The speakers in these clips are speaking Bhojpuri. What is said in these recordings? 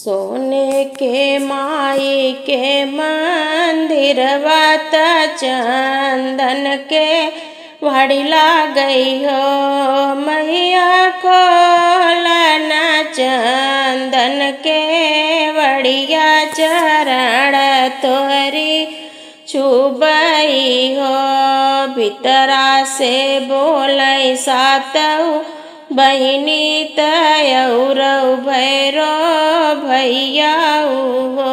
सोने के माई के मंदिर वात चंदन के वाड़ी ला गई हो मैया खोलना चंदन के वड़िया चरण तोहरी छुबई हो भीतरा से बोलै सातऊ बहिनी तयौरऊ भैरो भैया हो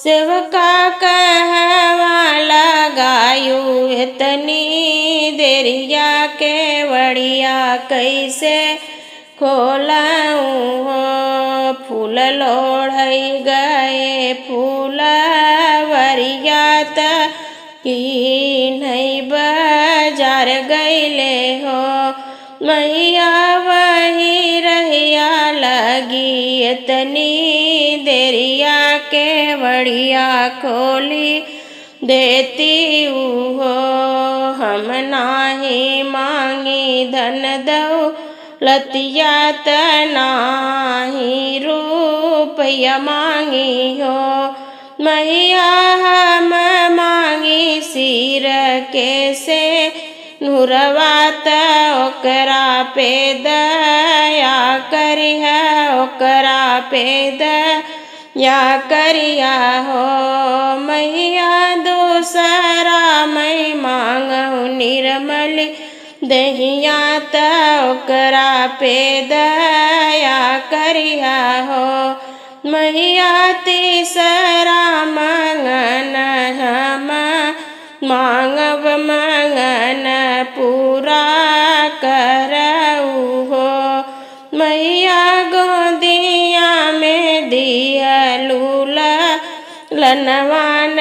सेवका कहवा लगायू इतनी देरिया के वड़िया कैसे खोलाऊँ हो फूल लोढ़ई गए फूल वरिया की नहीं बाजार गईले हो मैया वही रहिया लगी इतनी देरिया के वड़िया खोली देती हो हम नाही मांगी धन दऊ लतिया नाही रुपया मांगी हो मैया हम मांगी सिर के से नुरवात ओकरा पे दया करिया ओकरा पे दया करिया हो मैया दूसरा मैं मांगू निर्मल दहिया त ओकरा पे दया करिया हो मैया तीसरा मंगन हम मांगब मंगन पूरा करऊ हो मैया गोदिया में दियलूला लनवान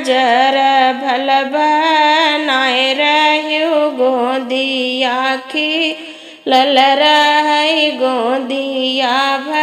जर भल बनाए रहू गोदिया की लल रही गोदिया भल